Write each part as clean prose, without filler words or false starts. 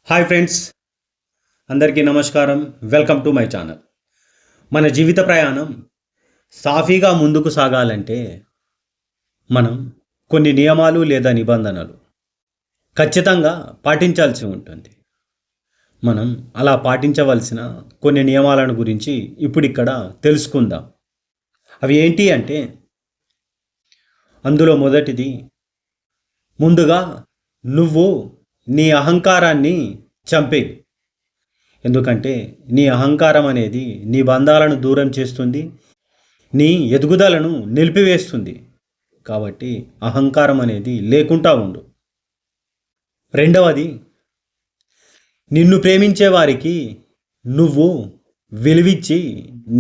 Hi friends, అందరికీ నమస్కారం. Welcome to my channel. మన జీవిత ప్రయాణం సాఫీగా ముందుకు సాగాలంటే మనం కొన్ని నియమాలు లేదా నిబంధనలు ఖచ్చితంగా పాటించాల్సి ఉంటుంది. మనం అలా పాటించవలసిన కొన్ని నియమాలను గురించి ఇప్పుడు ఇక్కడ తెలుసుకుందాం. అవి ఏంటి అంటే, అందులో మొదటిది, ముందుగా నువ్వు నీ అహంకారాన్ని చంపేయి. ఎందుకంటే నీ అహంకారం అనేది నీ బంధాలను దూరం చేస్తుంది, నీ ఎదుగుదలను నిలిపివేస్తుంది. కాబట్టి అహంకారం అనేది లేకుండా ఉండు. రెండవది, నిన్ను ప్రేమించే వారికి నువ్వు విలువిచ్చి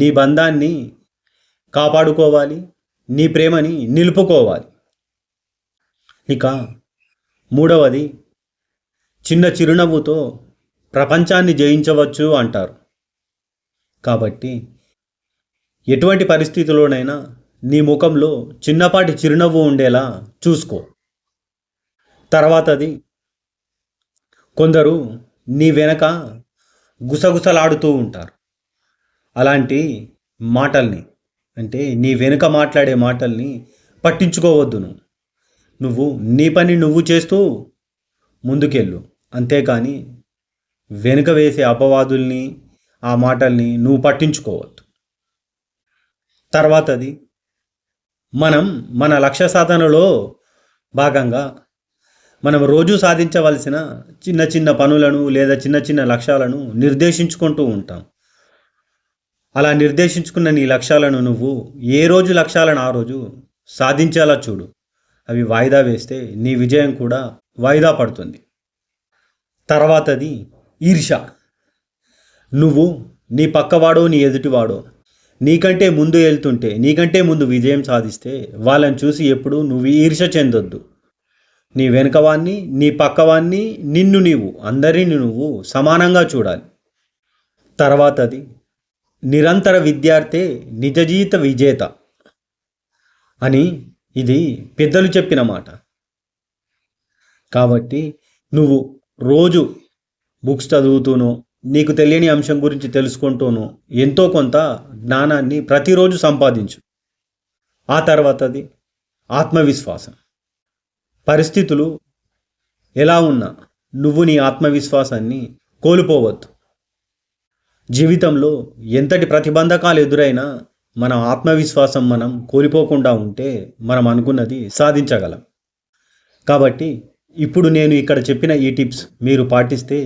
నీ బంధాన్ని కాపాడుకోవాలి, నీ ప్రేమని నిలుపుకోవాలి. ఇక మూడవది, చిన్న చిరునవ్వుతో ప్రపంచాన్ని జయించవచ్చు అంటారు. కాబట్టి ఎటువంటి పరిస్థితుల్లోనైనా నీ ముఖంలో చిన్నపాటి చిరునవ్వు ఉండేలా చూసుకో. తర్వాతది, కొందరు నీ వెనక గుసగుసలాడుతూ ఉంటారు. అలాంటి మాటల్ని, అంటే నీ వెనుక మాట్లాడే మాటల్ని పట్టించుకోవద్దు. నువ్వు నీ పని నువ్వు చేస్తూ ముందుకెళ్ళు. అంతేకాని వెనుక వేసే అపవాదుల్ని, ఆ మాటల్ని నువ్వు పట్టించుకోవద్దు. తర్వాతది, మనం మన లక్ష్య సాధనలో భాగంగా మనం రోజు సాధించవలసిన చిన్న చిన్న పనులను లేదా చిన్న చిన్న లక్ష్యాలను నిర్దేశించుకుంటూ ఉంటాం. అలా నిర్దేశించుకున్న నీ లక్ష్యాలను నువ్వు ఏ రోజు లక్ష్యాలను ఆ రోజు సాధించేలా చూడు. అవి వాయిదా వేస్తే నీ విజయం కూడా వాయిదా పడుతుంది. తర్వాతది ఈర్ష్య. నువ్వు నీ పక్కవాడో నీ ఎదుటివాడో నీకంటే ముందు వెళ్తుంటే, నీకంటే ముందు విజయం సాధిస్తే వాళ్ళని చూసి ఎప్పుడు నువ్వు ఈర్ష్య చెందొద్దు. నీ వెనుకవాన్ని, నీ పక్కవాన్ని, నిన్ను నీవు, అందరిని నువ్వు సమానంగా చూడాలి. తర్వాతది, నిరంతర విద్యార్థే నిజ జీవిత విజేత అని ఇది పెద్దలు చెప్పిన మాట. కాబట్టి నువ్వు రోజు బుక్స్ చదువుతూనో, నీకు తెలియని అంశం గురించి తెలుసుకుంటూనో ఎంతో కొంత జ్ఞానాన్ని ప్రతిరోజు సంపాదించు. ఆ తర్వాతది ఆత్మవిశ్వాసం. పరిస్థితులు ఎలా ఉన్నా నువ్వు నీ ఆత్మవిశ్వాసాన్ని కోల్పోవద్దు. జీవితంలో ఎంతటి ప్రతిబంధకాలు ఎదురైనా మన ఆత్మవిశ్వాసం మనం కోల్పోకుండా ఉంటే మనం అనుకున్నది సాధించగలం. కాబట్టి ఇప్పుడు నేను ఇక్కడ చెప్పిన ఈ టిప్స్ మీరు పాటిస్తే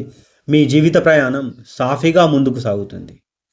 మీ జీవిత ప్రయాణం సాఫీగా ముందుకు సాగుతుంది.